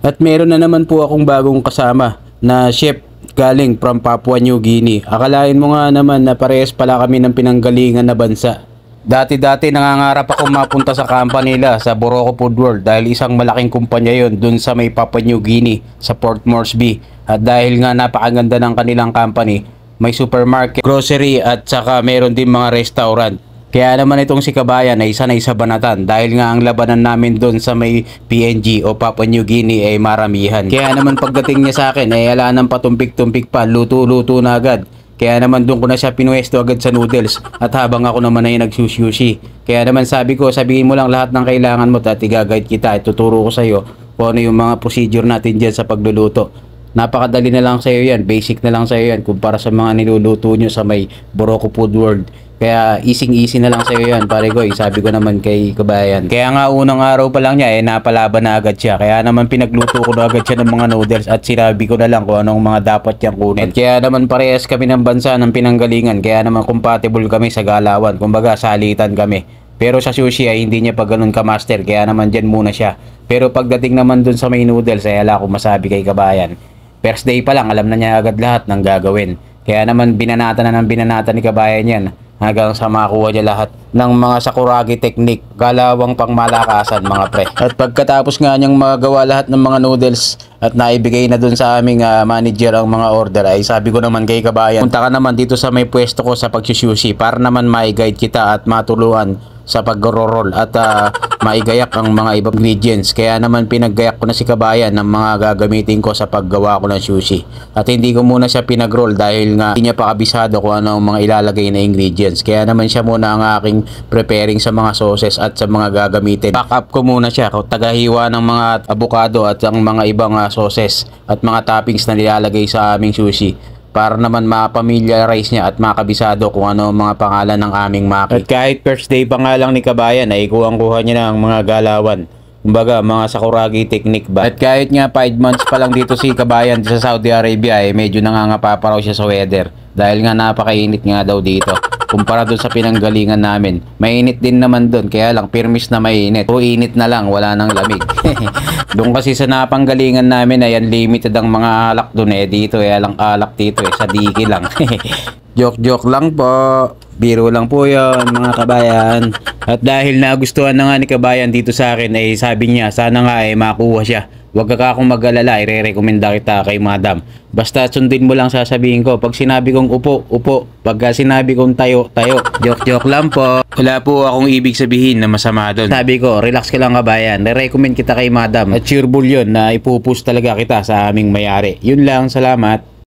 At meron na naman po akong bagong kasama na chef galing from Papua New Guinea. Akalain mo nga naman na parehas pala kami ng pinanggalingan na bansa. Dati-dati nangangarap ako mapunta sa company nila sa Boracay Food World dahil isang malaking kumpanya yon dun sa may Papua New Guinea sa Port Moresby. At dahil nga napakaganda ng kanilang company, may supermarket, grocery at saka meron din mga restaurant. Kaya naman itong si Kabayan ay sanay sa banatan dahil nga ang labanan namin doon sa may PNG o Papua New Guinea ay maramihan. Kaya naman pagdating niya sa akin ay ala ng patumpik-tumpik pa, luto-luto na agad. Kaya naman doon ko na siya pinuwesto agad sa noodles at habang ako naman ay nagsushi. Kaya naman sabi ko, sabihin mo lang lahat ng kailangan mo at i-guide kita, ituturo ko sa iyo kung ano yung mga procedure natin dyan sa pagluluto. Napakadali na lang sa iyo yan, basic na lang sa iyo yan kumpara sa mga niluluto nyo sa may Boracay Food World. Kaya easy na lang sa iyo yan, pare ko. Sabi ko naman kay Kabayan. Kaya nga unang araw pa lang niya napalaban na agad siya. Kaya naman pinagluto ko na agad siya ng mga noodles at sinabi ko na lang kung anong mga dapat niyang kunin. At kaya naman parehas kami ng bansa ng pinanggalingan. Kaya naman compatible kami sa galawan. Kumbaga salitan kami. Pero sa sushi ay hindi niya pa ganun ka-master. Kaya naman dyan muna siya. Pero pagdating naman dun sa may noodles ay ala ko masabi kay Kabayan. First day pa lang alam na niya agad lahat ng gagawin. Kaya naman binanatan ni Kabayan yan. Hanggang sa makuha niya lahat ng mga sakuragi technique, galawang pangmalakasan mga pre. At pagkatapos nga niyang magawa lahat ng mga noodles at naibigay na dun sa aming manager ang mga order ay sabi ko naman kay Kabayan, punta ka naman dito sa may pwesto ko sa pagsusushi para naman mai-guide kita at matuluan sa pag-roll at maigayak ang mga ibang ingredients. Kaya naman pinaggayak ko na si Kabayan ng mga gagamitin ko sa paggawa ko ng sushi. At hindi ko muna siya pinag-roll dahil nga hindi niya pa kabisado kung ano ang mga ilalagay na ingredients. Kaya naman siya muna ang aking preparing sa mga sauces at sa mga gagamitin. Back up ko muna siya kung tagahiwa ng mga avocado at ang mga ibang sauces at mga toppings na nilalagay sa aming sushi, para naman ma-familiarize niya at makabisado kung ano ang mga pangalan ng aming maki. At kahit first day pa nga lang ni Kabayan ay kuhang-kuha niya na ang mga galawan. Kumbaga mga sakuragi technique ba. At kahit nga 5 months pa lang dito si Kabayan sa Saudi Arabia ay medyo nangangapa pa raw siya sa weather. Dahil nga napakainit nga daw dito. Kumpara doon sa pinanggalingan namin. Mainit din naman doon, kaya lang pirmis na mainit. O init na lang, wala nang lamig. Doon kasi sa napanggalingan namin ay unlimited ang mga alak doon dito lang alak dito sa diki lang. Joke lang po. Biro lang po yon mga Kabayan. At dahil nagustuhan na nga ni Kabayan dito sa akin ay sabi niya sana nga makuha siya. Huwag ka akong mag-alala, i-rekomenda kita kay madam. Basta sundin mo lang sasabihin ko. Pag sinabi kong upo, upo. Pagka sinabi kong tayo, tayo. Joke lang po. Wala po akong ibig sabihin na masama doon. Sabi ko, relax ka lang Kabayan. I-recommend kita kay madam. At sureball yun na ipupush talaga kita sa aming mayari. Yun lang, salamat.